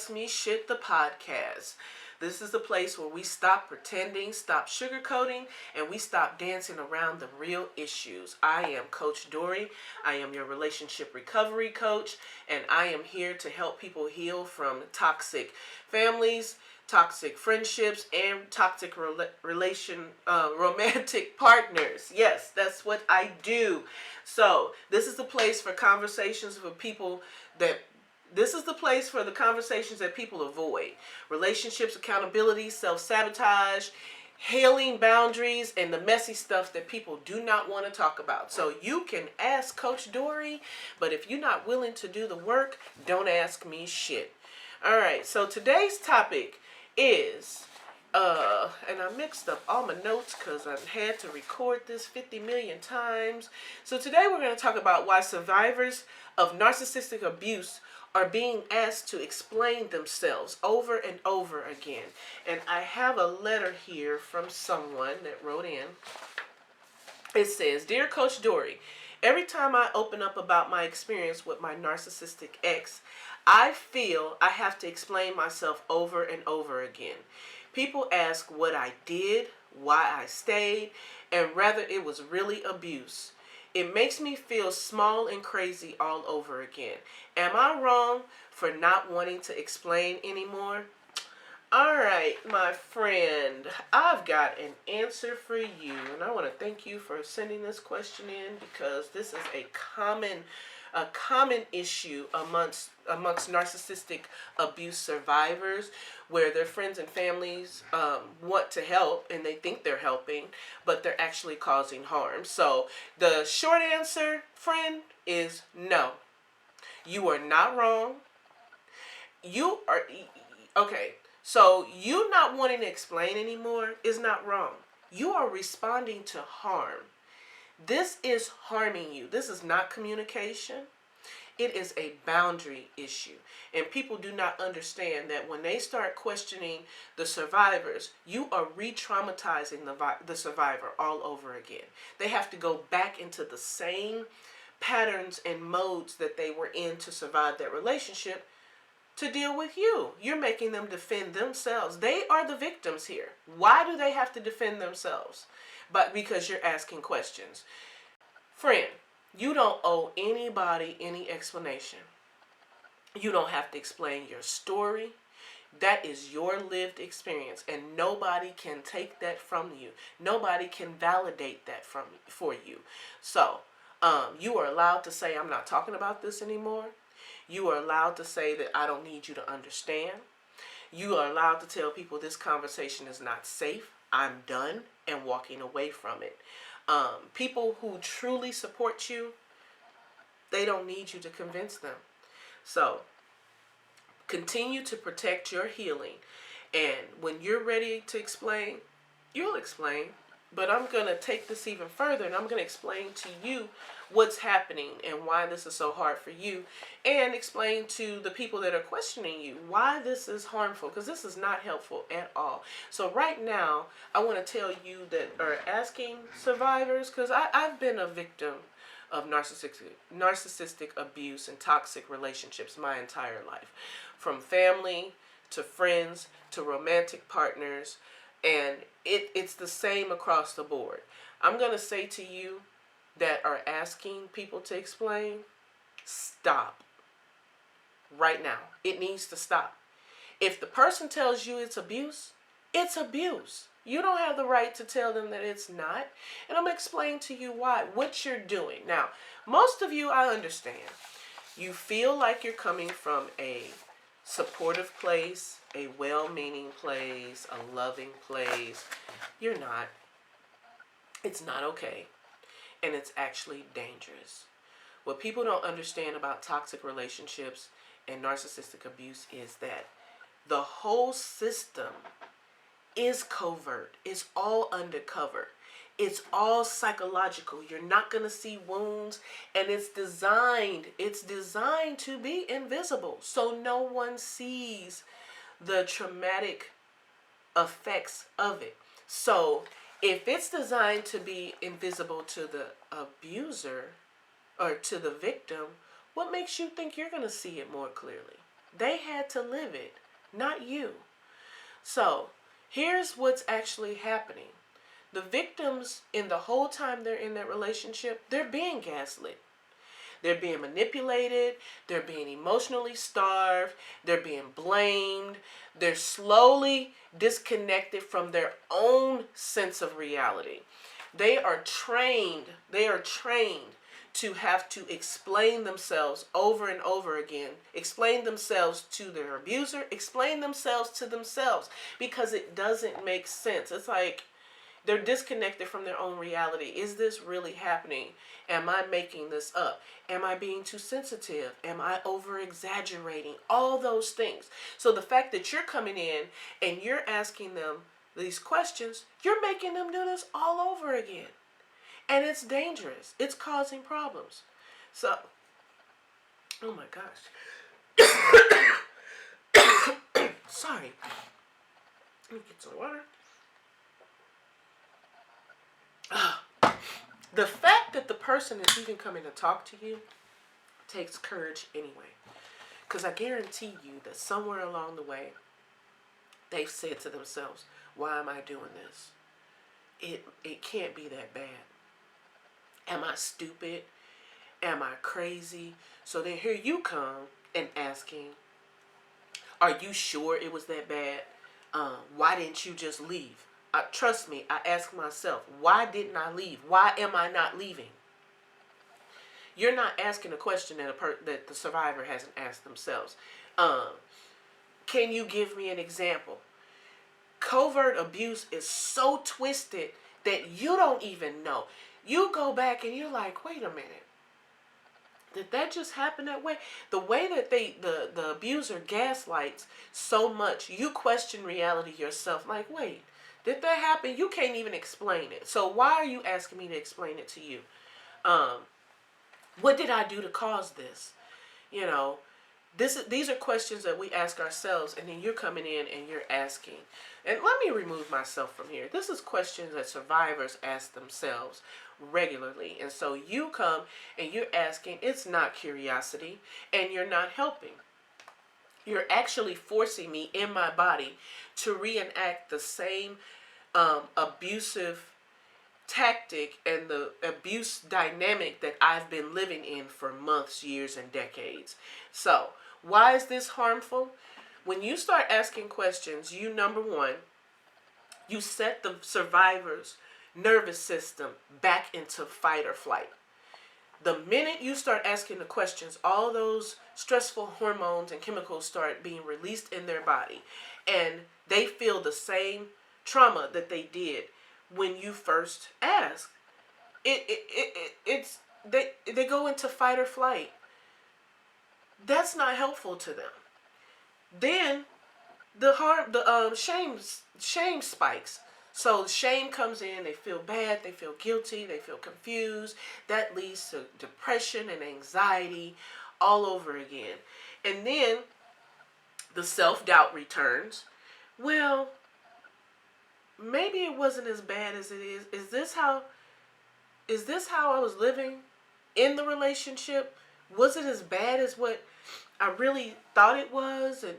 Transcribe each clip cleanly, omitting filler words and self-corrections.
Ask Me Shit, the podcast. This is the place where we stop pretending, stop sugarcoating, and we stop dancing around the real issues. I am Coach Dorie. I am your relationship recovery coach, and I am here to help people heal from toxic families, toxic friendships, and toxic romantic partners. Yes, that's what I do. So this is the place for conversations with people that This is the place for the conversations that people avoid. Relationships, accountability, self-sabotage, hailing boundaries, and the messy stuff that people do not want to talk about. So you can ask Coach Dorie, but if you're not willing to do the work, don't ask me shit. All right, so today's topic is, and I mixed up all my notes because I've had to record this 50 million times. So today we're going to talk about why survivors of narcissistic abuse are being asked to explain themselves over and over again. And I have a letter here from someone that wrote in. It says, "Dear Coach Dorie, every time I open up about my experience with my narcissistic ex, I feel I have to explain myself over and over again. People ask what I did, why I stayed, and whether it was really abuse. It makes me feel small and crazy all over again. Am I wrong for not wanting to explain anymore?" All right, my friend, I've got an answer for you. And I want to thank you for sending this question in, because this is a common issue amongst narcissistic abuse survivors, where their friends and families want to help and they think they're helping, but they're actually causing harm. So the short answer, friend, is no. You are not wrong. You are okay. So you not wanting to explain anymore is not wrong. You are responding to harm. This is harming you. This is not communication. It is a boundary issue. And people do not understand that when they start questioning the survivors, you are re-traumatizing the survivor all over again. They have to go back into the same patterns and modes that they were in to survive that relationship to deal with you. You're making them defend themselves. They are the victims here. Why do they have to defend themselves? But because you're asking questions. Friend, you don't owe anybody any explanation. You don't have to explain your story. That is your lived experience, and nobody can take that from you. Nobody can validate that for you. So, you are allowed to say, "I'm not talking about this anymore." You are allowed to say that I don't need you to understand. You are allowed to tell people this conversation is not safe. I'm done, and walking away from it. People who truly support you, they don't need you to convince them. So continue to protect your healing. And when you're ready to explain, you'll explain. But I'm going to take this even further, and I'm going to explain to you what's happening and why this is so hard for you, and explain to the people that are questioning you why this is harmful, because this is not helpful at all. So right now, I want to tell you that are asking survivors, because I've been a victim of narcissistic abuse and toxic relationships my entire life, from family to friends to romantic partners. And it's the same across the board. I'm going to say to you that are asking people to explain, stop. Right now. It needs to stop. If the person tells you it's abuse, it's abuse. You don't have the right to tell them that it's not. And I'm going to explain to you why, what you're doing. Now, most of you, I understand. You feel like you're coming from a supportive place, a well-meaning place, a loving place. You're not. It's not okay. And it's actually dangerous. What people don't understand about toxic relationships and narcissistic abuse is that the whole system is covert. It's all undercover. It's all psychological. You're not going to see wounds, and it's designed to be invisible, so no one sees the traumatic effects of it. So if it's designed to be invisible to the abuser or to the victim, what makes you think you're going to see it more clearly? They had to live it, not you. So here's what's actually happening. The victims, in the whole time they're in that relationship, they're being gaslit. They're being manipulated. They're being emotionally starved. They're being blamed. They're slowly disconnected from their own sense of reality. They are trained. They are trained to have to explain themselves over and over again. Explain themselves to their abuser. Explain themselves to themselves because it doesn't make sense. It's like they're disconnected from their own reality. Is this really happening? Am I making this up? Am I being too sensitive? Am I over exaggerating? All those things. So the fact that you're coming in and you're asking them these questions, you're making them do this all over again. And it's dangerous. It's causing problems. So, oh my gosh. Sorry. Let me get some water. The fact that the person is even coming to talk to you takes courage anyway. Because I guarantee you that somewhere along the way, they've said to themselves, why am I doing this? It can't be that bad. Am I stupid? Am I crazy? So then here you come and asking, are you sure it was that bad? Why didn't you just leave? Trust me, I ask myself, why didn't I leave? Why am I not leaving? You're not asking a question that the survivor hasn't asked themselves. Can you give me an example? Covert abuse is so twisted that you don't even know. You go back and you're like, wait a minute. Did that just happen that way? The way that the abuser gaslights so much, you question reality yourself. Like, wait, did that happen? You can't even explain it. So why are you asking me to explain it to you? What did I do to cause this? You know, these are questions that we ask ourselves, and then you're coming in and you're asking. And let me remove myself from here. This is questions that survivors ask themselves regularly. And so you come and you're asking, it's not curiosity, and you're not helping. You're actually forcing me in my body to reenact the same abusive tactic and the abuse dynamic that I've been living in for months, years, and decades. So, why is this harmful? When you start asking questions, number one, you set the survivor's nervous system back into fight or flight. The minute you start asking the questions, all those stressful hormones and chemicals start being released in their body, and they feel the same trauma that they did when you first asked. They go into fight or flight. That's not helpful to them. Then the shame spikes. So shame comes in, they feel bad, they feel guilty, they feel confused. That leads to depression and anxiety all over again. And then the self-doubt returns. Well, maybe it wasn't as bad as it is. Is this how I was living in the relationship? Was it as bad as what I really thought it was? And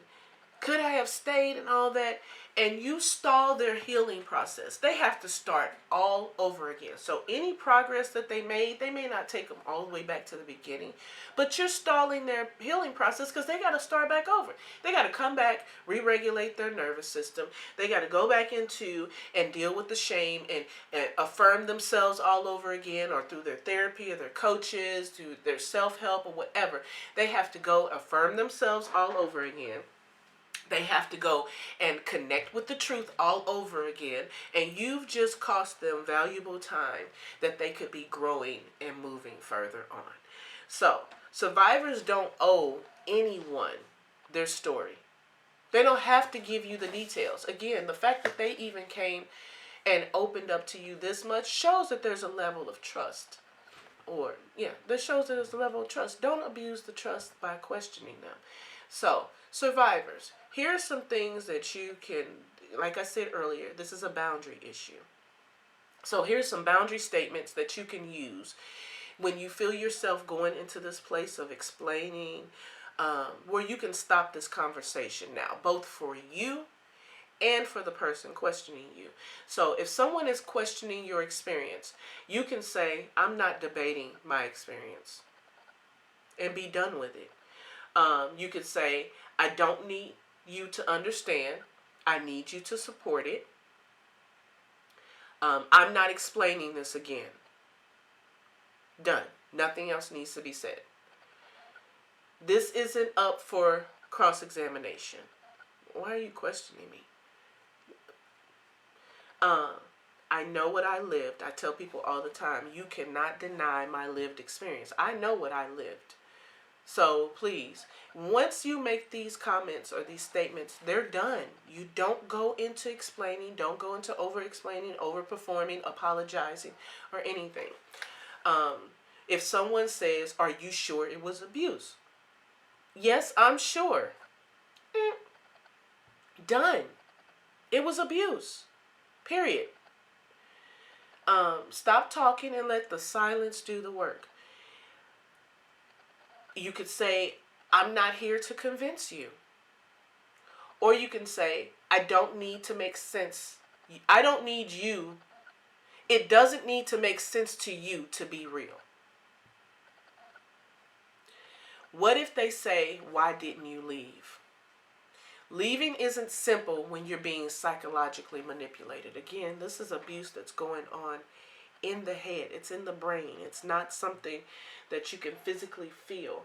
could I have stayed and all that? And you stall their healing process. They have to start all over again. So any progress that they may not take them all the way back to the beginning, but you're stalling their healing process because they got to start back over. They got to come back, re-regulate their nervous system. They got to go back into and deal with the shame and affirm themselves all over again, or through their therapy or their coaches, through their self-help or whatever. They have to go affirm themselves all over again. They have to go and connect with the truth all over again. And you've just cost them valuable time that they could be growing and moving further on. So, survivors don't owe anyone their story. They don't have to give you the details. Again, the fact that they even came and opened up to you this much shows that there's a level of trust. That shows that there's a level of trust. Don't abuse the trust by questioning them. So, survivors, here are some things that you can, like I said earlier, this is a boundary issue. So here's some boundary statements that you can use when you feel yourself going into this place of explaining, where you can stop this conversation now, both for you and for the person questioning you. So if someone is questioning your experience, you can say, I'm not debating my experience, and be done with it. You could say, I don't need you to understand. I need you to support it. I'm not explaining this again. Done. Nothing else needs to be said. This isn't up for cross-examination. Why are you questioning me? I know what I lived. I tell people all the time, you cannot deny my lived experience. I know what I lived. So please, once you make these comments or these statements, they're done. You don't go into explaining, don't go into over-explaining, over-performing, apologizing, or anything. If someone says, are you sure it was abuse? Yes, I'm sure. Done. It was abuse. Period. Stop talking and let the silence do the work. You could say, I'm not here to convince you. Or you can say, I don't need to make sense. I don't need you. It doesn't need to make sense to you to be real. What if they say, why didn't you leave? Leaving isn't simple when you're being psychologically manipulated. Again, this is abuse that's going on in the head. It's in the brain. It's not something that you can physically feel.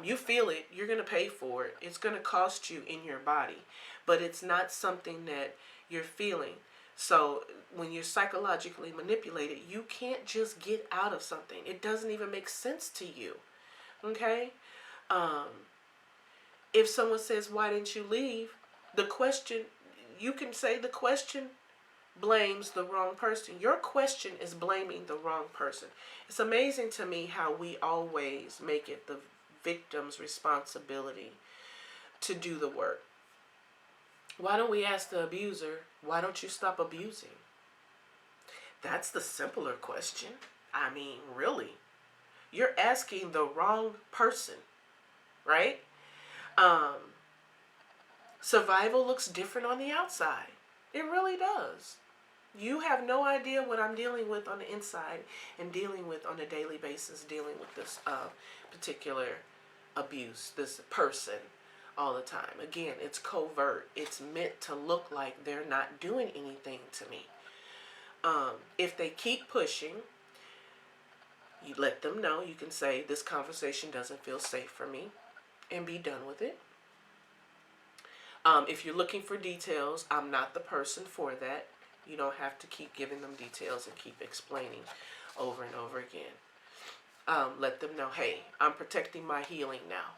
You feel it, you're going to pay for it. It's going to cost you in your body, but it's not something that you're feeling. So when you're psychologically manipulated, you can't just get out of something. It doesn't even make sense to you. Okay? If someone says, why didn't you leave? The question, you can say the question blames the wrong person. Your question is blaming the wrong person. It's amazing to me how we always make it the victim's responsibility to do the work. Why don't we ask the abuser, why don't you stop abusing? That's the simpler question. I mean, really. You're asking the wrong person, right? Survival looks different on the outside. It really does. You have no idea what I'm dealing with on the inside and dealing with on a daily basis, dealing with this particular abuse, this person all the time. Again, it's covert. It's meant to look like they're not doing anything to me. If they keep pushing, you let them know. You can say, this conversation doesn't feel safe for me, and be done with it. If you're looking for details, I'm not the person for that. You don't have to keep giving them details and keep explaining over and over again. Let them know, hey, I'm protecting my healing now.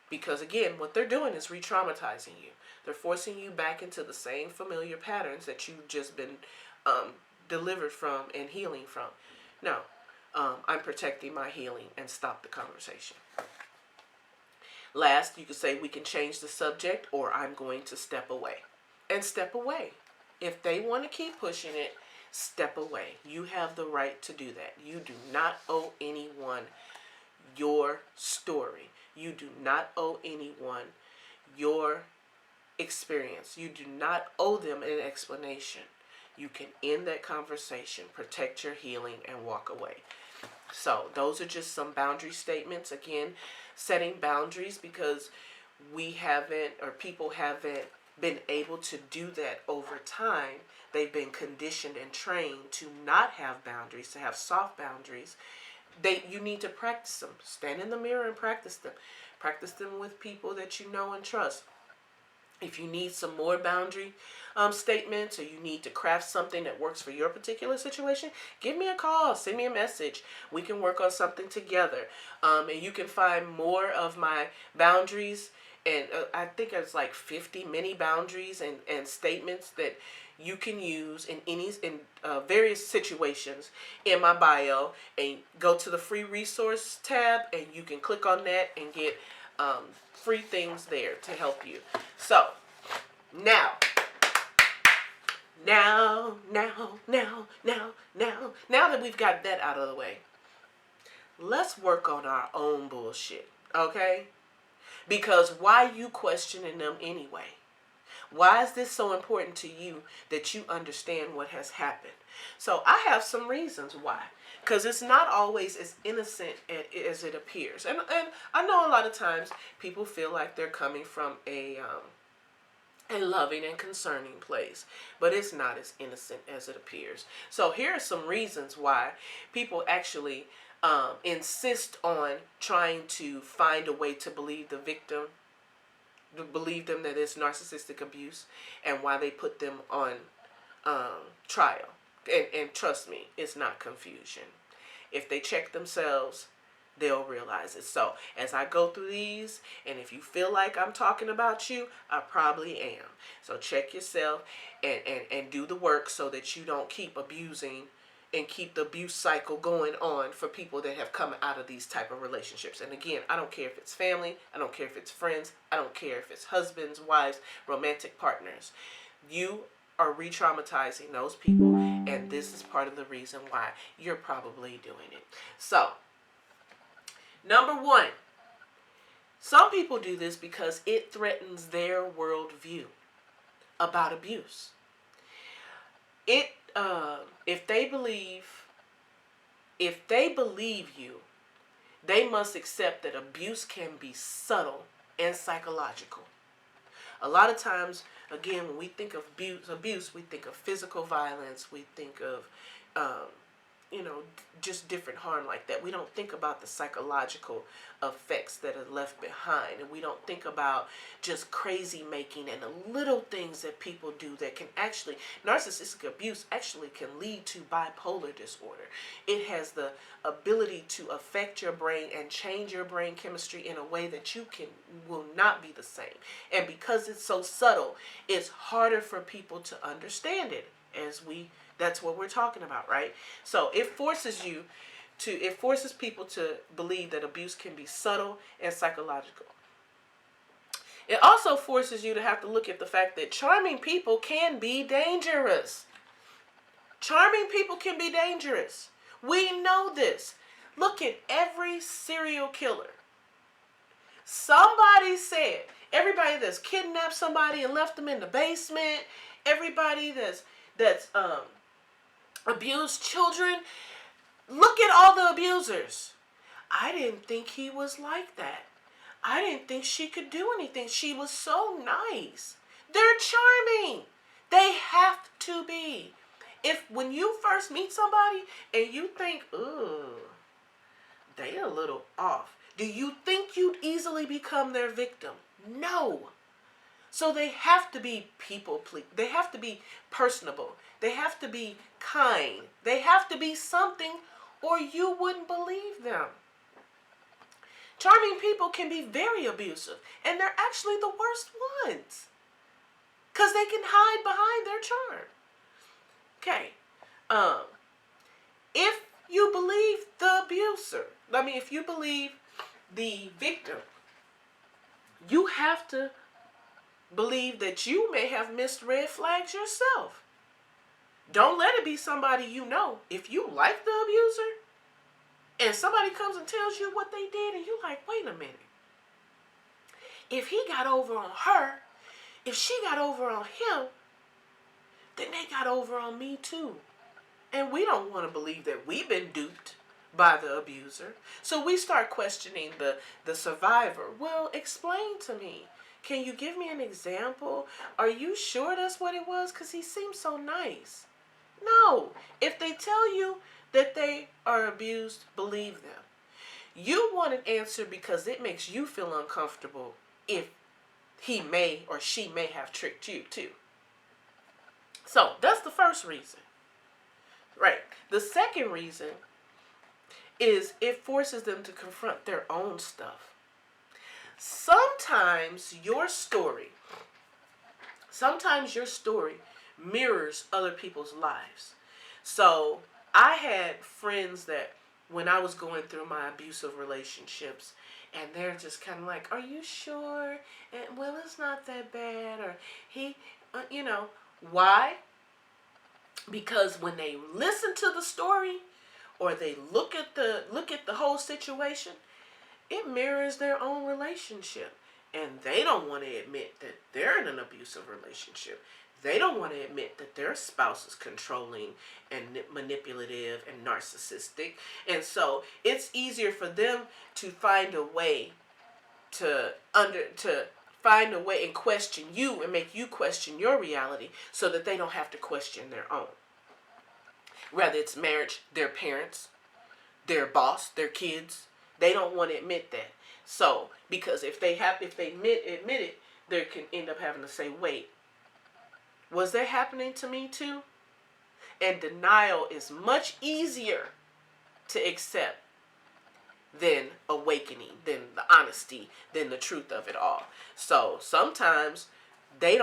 Because again, what they're doing is retraumatizing you. They're forcing you back into the same familiar patterns that you've just been delivered from and healing from. No, I'm protecting my healing, and stop the conversation. Last, you could say, we can change the subject, or I'm going to step away. And step away. If they want to keep pushing it, step away. You have the right to do that. You do not owe anyone your story. You do not owe anyone your experience. You do not owe them an explanation. You can end that conversation, protect your healing, and walk away. So those are just some boundary statements. Again, setting boundaries, because we haven't, or people haven't been able to do that over time. They've been conditioned and trained to not have boundaries, to have soft boundaries. You need to practice them. Stand in the mirror and practice them. Practice them with people that you know and trust. If you need some more boundary statements, or you need to craft something that works for your particular situation, give me a call, send me a message. We can work on something together. And you can find more of my boundaries, and I think it's like 50 mini boundaries and statements that you can use in various situations in my bio. And go to the free resource tab, and you can click on that and get free things there to help you. So now that we've got that out of the way, let's work on our own bullshit, okay? Because why you questioning them anyway? Why is this so important to you that you understand what has happened? So I have some reasons why. Because it's not always as innocent as it appears. And I know a lot of times people feel like they're coming from a loving and concerning place. But it's not as innocent as it appears. So here are some reasons why people actually insist on trying to find a way to believe the victim, to believe them that it's narcissistic abuse, and why they put them on trial. And trust me, it's not confusion. If they check themselves, they'll realize it. So as I go through these, and if you feel like I'm talking about you, I probably am. So check yourself and do the work so that you don't keep abusing and keep the abuse cycle going on for people that have come out of these type of relationships. And again, I don't care if it's family, I don't care if it's friends, I don't care if it's husbands, wives, romantic partners. You are re-traumatizing those people, and this is part of the reason why you're probably doing it. So, number one, some people do this because it threatens their worldview about abuse. If they believe you, they must accept that abuse can be subtle and psychological. A lot of times, again, when we think of abuse, we think of physical violence, we think of, just different harm like that. We don't think about the psychological effects that are left behind, and we don't think about just crazy making and the little things that people do that can actually, narcissistic abuse actually can lead to bipolar disorder. It has the ability to affect your brain and change your brain chemistry in a way that will not be the same. And because it's so subtle, it's harder for people to understand it. That's what we're talking about, right? So it forces people to believe that abuse can be subtle and psychological. It also forces you to have to look at the fact that charming people can be dangerous. Charming people can be dangerous. We know this. Look at every serial killer. Somebody said, everybody that's kidnapped somebody and left them in the basement, everybody that's abused children, look at all the abusers. I didn't think he was like that. I didn't think she could do anything. She was so nice. They're charming. They have to be. When you first meet somebody and you think, ooh, they a little off, do you think you'd easily become their victim? No. So they have to be they have to be personable. They have to be kind. They have to be something, or you wouldn't believe them. Charming people can be very abusive, and they're actually the worst ones because they can hide behind their charm. Okay. If you believe the abuser, if you believe the victim, you have to believe that you may have missed red flags yourself. Don't let it be somebody you know. If you like the abuser and somebody comes and tells you what they did and you're like, wait a minute. If he got over on her, if she got over on him, then they got over on me too. And we don't want to believe that we've been duped by the abuser. So we start questioning the survivor. Well, explain to me. Can you give me an example? Are you sure that's what it was? Because he seems so nice. No. If they tell you that they are abused, believe them. You want an answer because it makes you feel uncomfortable if he may or she may have tricked you too. So that's the first reason. Right. The second reason is it forces them to confront their own stuff. Sometimes your story mirrors other people's lives. So I had friends that when I was going through my abusive relationships, and they're just kind of like, are you sure? And well, it's not that bad. Or why? Because when they listen to the story, or they look at the whole situation, it mirrors their own relationship. And they don't want to admit that they're in an abusive relationship. They don't want to admit that their spouse is controlling and manipulative and narcissistic. And so it's easier for them to find a way to find a way and question you and make you question your reality so that they don't have to question their own. Whether it's marriage, their parents, their boss, their kids, they don't want to admit that. So, because if they admit it, they can end up having to say, wait, was that happening to me too? And denial is much easier to accept than awakening, than the honesty, than the truth of it all. So sometimes they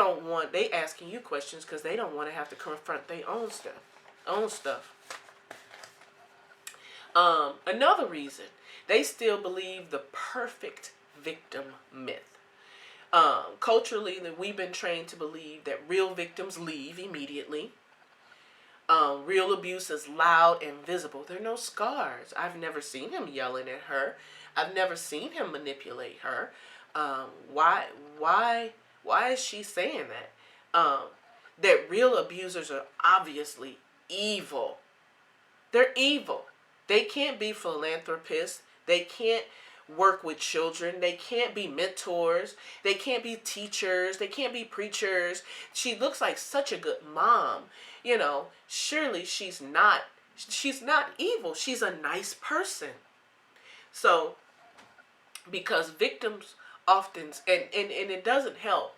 asking you questions because they don't want to have to confront their own stuff. Another reason, they still believe the perfect victim myth. Culturally, that we've been trained to believe that real victims leave immediately. Real abuse is loud and visible. There are no scars. I've never seen him yelling at her. I've never seen him manipulate her. Why is she saying that? That real abusers are obviously evil. They're evil. They can't be philanthropists. They can't work with children. They can't be mentors. They can't be teachers. They can't be preachers. She looks like such a good mom. Surely she's not evil. She's a nice person. So, because victims often, and it doesn't help,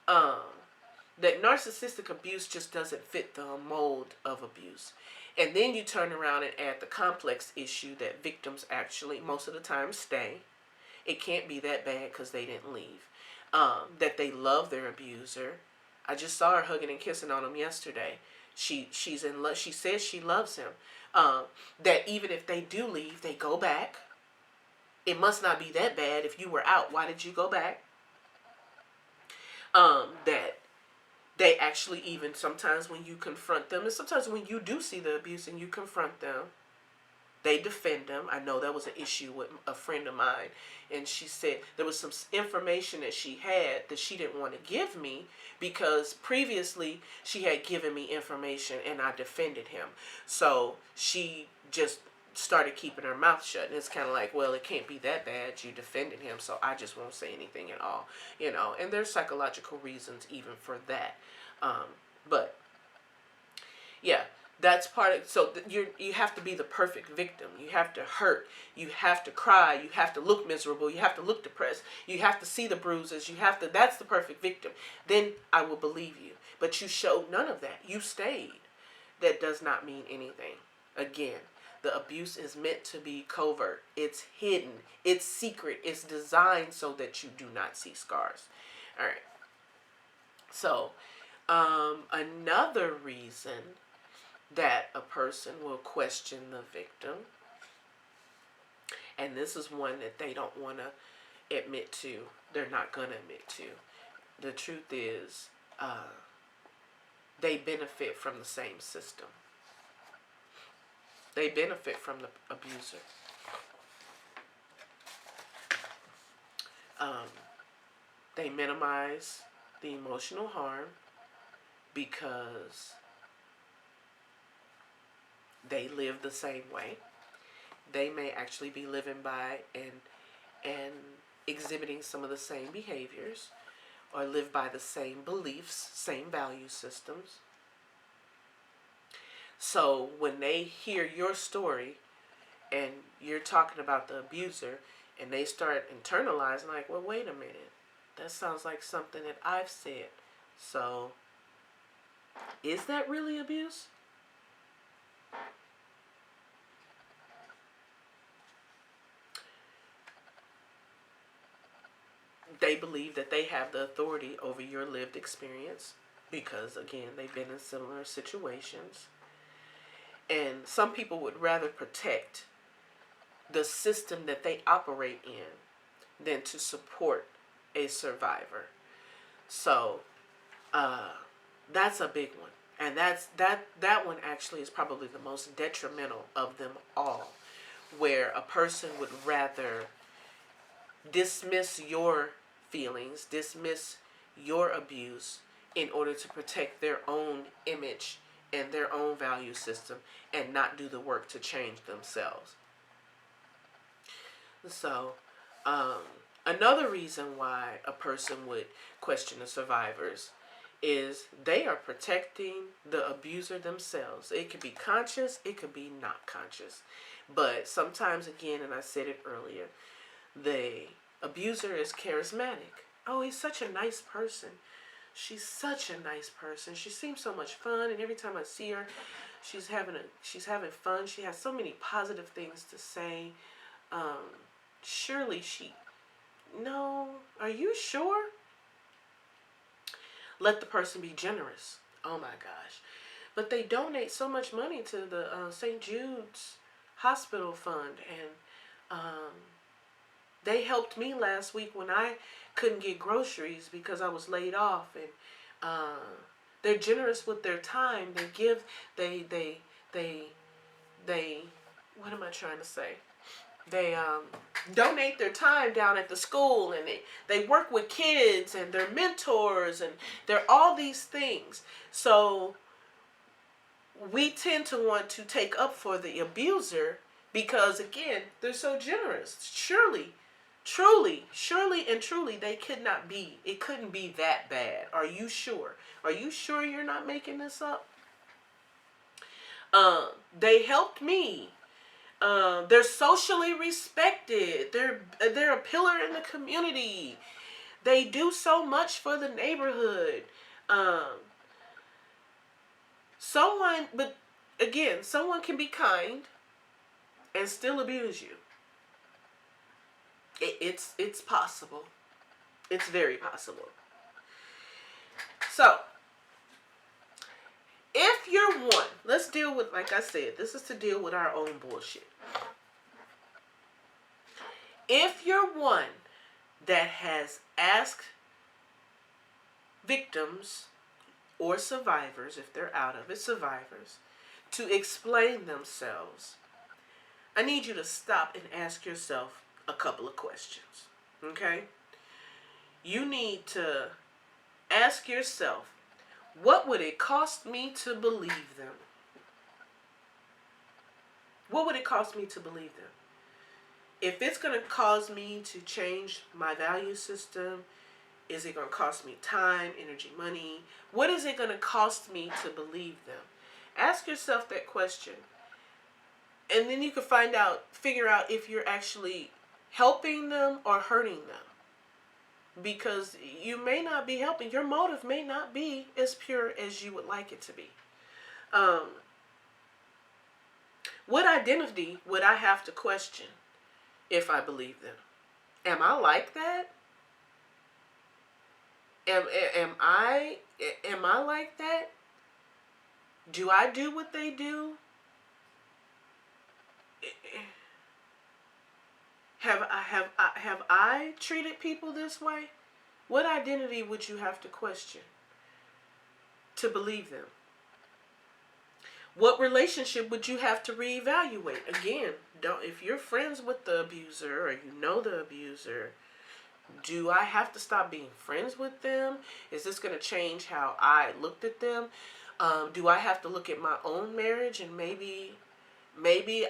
that narcissistic abuse just doesn't fit the mold of abuse. And then you turn around and add the complex issue that victims actually, most of the time, stay. It can't be that bad because they didn't leave. That they love their abuser. I just saw her hugging and kissing on him yesterday. She's in love. She says she loves him. That even if they do leave, they go back. It must not be that bad. If you were out, why did you go back? That they actually, even sometimes when you confront them, and sometimes when you do see the abuse and you confront them, they defend them. I know that was an issue with a friend of mine, and she said there was some information that she had that she didn't want to give me because previously she had given me information and I defended him. So she just started keeping her mouth shut, and it's kind of like, well, it can't be that bad. You defended him, so I just won't say anything at all, and there's psychological reasons even for that. But yeah, that's part of, so you have to be the perfect victim. You have to hurt, you have to cry, you have to look miserable, you have to look depressed, you have to see the bruises, that's the perfect victim. Then I will believe you. But you showed none of that. You stayed. That does not mean anything. Again, the abuse is meant to be covert. It's hidden. It's secret. It's designed so that you do not see scars. All right. So, another reason that a person will question the victim, and this is one that they don't want to admit to, they're not going to admit to. The truth is, they benefit from the same system. They benefit from the abuser. They minimize the emotional harm because they live the same way. They may actually be living by and exhibiting some of the same behaviors, or live by the same beliefs, same value systems. So when they hear your story and you're talking about the abuser and they start internalizing, like, well, wait a minute, that sounds like something that I've said. So is that really abuse? They believe that they have the authority over your lived experience because, again, they've been in similar situations. And some people would rather protect the system that they operate in than to support a survivor. So that's a big one. And that one actually is probably the most detrimental of them all, where a person would rather dismiss your feelings, dismiss your abuse in order to protect their own image and their own value system and not do the work to change themselves. So, another reason why a person would question the survivors is they are protecting the abuser themselves. It could be conscious, it could be not conscious. But sometimes, again, and I said it earlier, the abuser is charismatic. Oh, he's such a nice person. She's such a nice person. She seems so much fun, and every time I see her, she's having fun. She has so many positive things to say. Surely she... No, are you sure? Let the person be generous. Oh my gosh. But they donate so much money to the St. Jude's Hospital Fund, and they helped me last week when I couldn't get groceries because I was laid off. And they're generous with their time. They give, they what am I trying to say? They donate their time down at the school, and they work with kids, and they're mentors, and they're all these things. So we tend to want to take up for the abuser because, again, they're so generous. Surely and truly, they could not be. It couldn't be that bad. Are you sure? Are you sure you're not making this up? They helped me. They're socially respected. They're a pillar in the community. They do so much for the neighborhood. But again, someone can be kind and still abuse you. It's possible. It's very possible. So, if you're one, let's deal with, like I said, this is to deal with our own bullshit. If you're one that has asked victims or survivors, if they're out of it, survivors, to explain themselves, I need you to stop and ask yourself a couple of questions, okay? You need to ask yourself, what would it cost me to believe them? What would it cost me to believe them? If it's going to cause me to change my value system, is it going to cost me time, energy, money? What is it going to cost me to believe them? Ask yourself that question. And then you can figure out if you're actually helping them or hurting them. Because you may not be helping. Your motive may not be as pure as you would like it to be. What identity would I have to question if I believe them? Am I like that? Am I like that? Do I do what they do? Have I treated people this way? What identity would you have to question to believe them? What relationship would you have to reevaluate? Again, if you're friends with the abuser or you know the abuser, do I have to stop being friends with them? Is this going to change how I looked at them? Do I have to look at my own marriage and maybe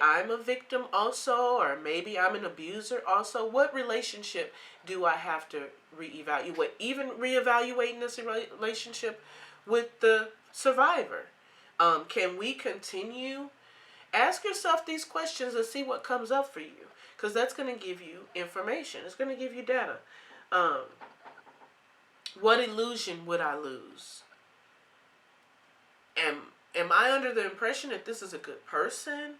I'm a victim also, or maybe I'm an abuser also? What relationship do I have to reevaluate? Even reevaluating this relationship with the survivor. Can we continue? Ask yourself these questions and see what comes up for you, because that's going to give you information. It's going to give you data. What illusion would I lose? Am I under the impression that this is a good person?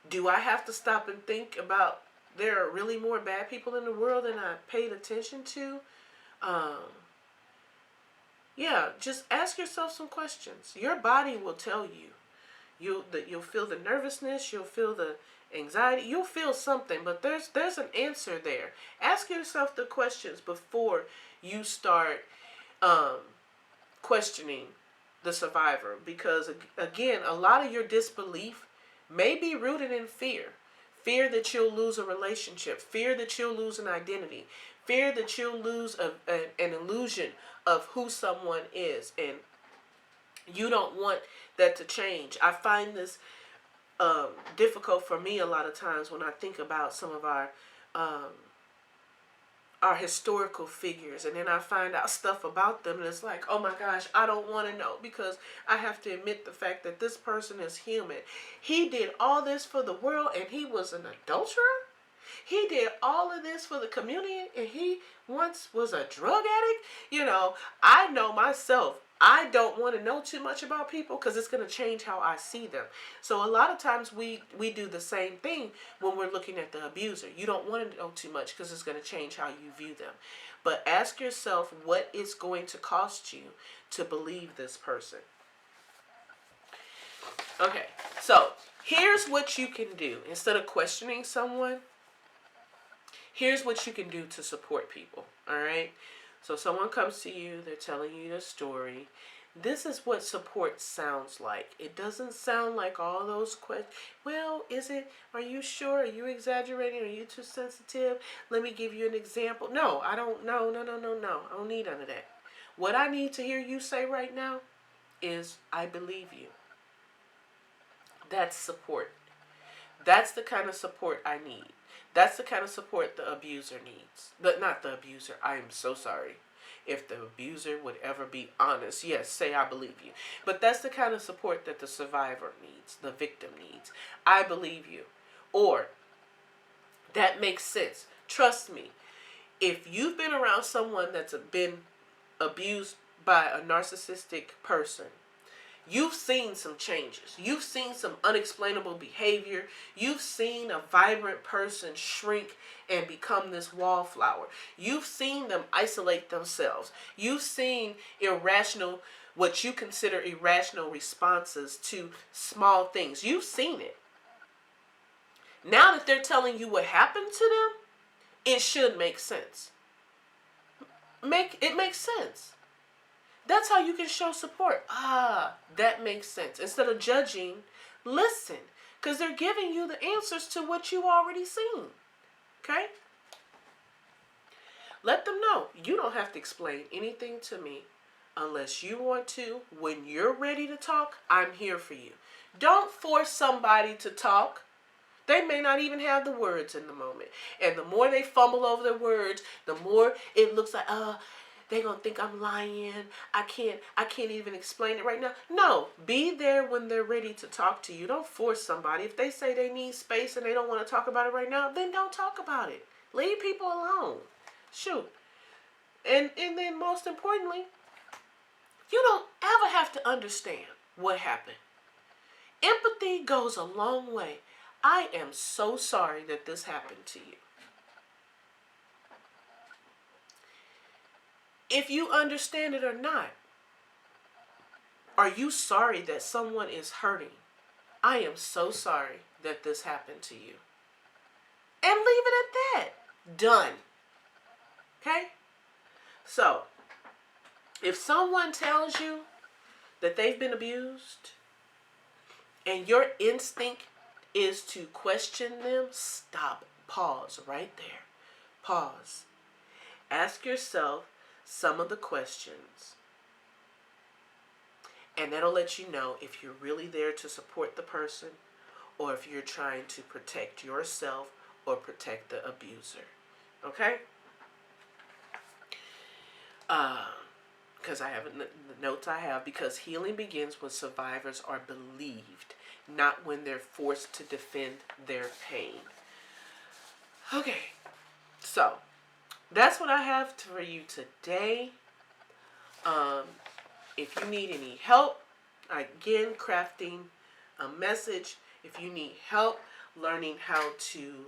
Do I have to stop and think about there are really more bad people in the world than I paid attention to? Yeah, just ask yourself some questions. Your body will tell you. You'll feel the nervousness, you'll feel the anxiety, you'll feel something, but there's an answer there. Ask yourself the questions before you start questioning the survivor, because again, a lot of your disbelief may be rooted in fear. Fear that you'll lose a relationship, fear that you'll lose an identity, fear that you'll lose an illusion of who someone is, and you don't want that to change. I find this difficult for me a lot of times when I think about some of our historical figures, and then I find out stuff about them, and it's like, oh my gosh, I don't want to know, because I have to admit the fact that this person is human. He did all this for the world, and he was an adulterer. He did all of this for the community, and he once was a drug addict. You know, I know myself, I don't want to know too much about people, because it's going to change how I see them. So a lot of times we do the same thing when we're looking at the abuser. You don't want to know too much, because it's going to change how you view them. But ask yourself, what it's going to cost you to believe this person. Okay, so here's what you can do. Instead of questioning someone, here's what you can do to support people, all right? So someone comes to you, they're telling you a story. This is what support sounds like. It doesn't sound like all those questions. Well, is it? Are you sure? Are you exaggerating? Are you too sensitive? Let me give you an example. No, I don't. No. I don't need none of that. What I need to hear you say right now is, I believe you. That's support. That's the kind of support I need. That's the kind of support the abuser needs. But not the abuser. I am so sorry. If the abuser would ever be honest, yes, say I believe you. But that's the kind of support that the survivor needs, the victim needs. I believe you. Or, that makes sense. Trust me. If you've been around someone that's been abused by a narcissistic person, you've seen some changes. You've seen some unexplainable behavior. You've seen a vibrant person shrink and become this wallflower. You've seen them isolate themselves. You've seen irrational, what you consider irrational responses to small things. You've seen it. Now that they're telling you what happened to them, it should make sense. It makes sense. That's how you can show support. That makes sense. Instead of judging, listen. Because they're giving you the answers to what you already seen. Okay? Let them know. You don't have to explain anything to me unless you want to. When you're ready to talk, I'm here for you. Don't force somebody to talk. They may not even have the words in the moment. And the more they fumble over their words, the more it looks like, they're going to think I'm lying. I can't even explain it right now. No, be there when they're ready to talk to you. Don't force somebody. If they say they need space and they don't want to talk about it right now, then don't talk about it. Leave people alone. Shoot. And then most importantly, you don't ever have to understand what happened. Empathy goes a long way. I am so sorry that this happened to you. If you understand it or not, are you sorry that someone is hurting? I am so sorry that this happened to you. And leave it at that. Done. Okay? So, if someone tells you that they've been abused and your instinct is to question them, stop. Pause right there. Pause. Ask yourself some of the questions, and that'll let you know if you're really there to support the person or if you're trying to protect yourself or protect the abuser. Okay? Because I have the notes I have, because healing begins when survivors are believed, not when they're forced to defend their pain. Okay, so that's what I have for you today. If you need any help, again, crafting a message. If you need help learning how to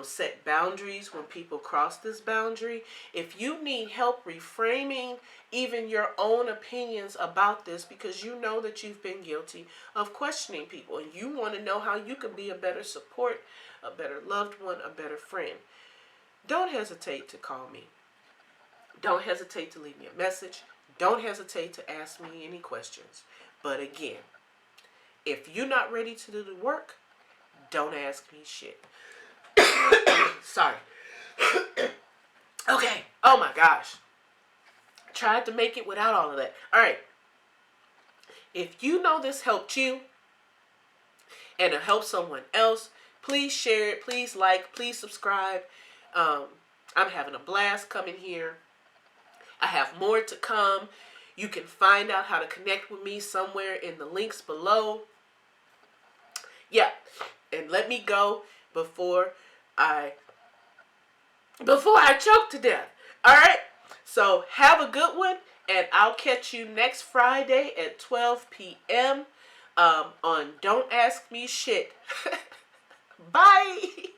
set boundaries when people cross this boundary. If you need help reframing even your own opinions about this, because you know that you've been guilty of questioning people and you want to know how you can be a better support, a better loved one, a better friend, don't hesitate to call me. Don't hesitate to leave me a message. don't hesitate to ask me any questions. But again, if you're not ready to do the work, don't ask me shit. Sorry. Okay. Oh my gosh. Tried to make it without all of that. All right. If you know this helped you and it helped someone else, please share it. Please like. Please subscribe. I'm having a blast coming here. I have more to come. You can find out how to connect with me somewhere in the links below. Yeah. And let me go before I choke to death. All right. So have a good one, and I'll catch you next Friday at 12 p.m. On Don't Ask Me Shit. Bye.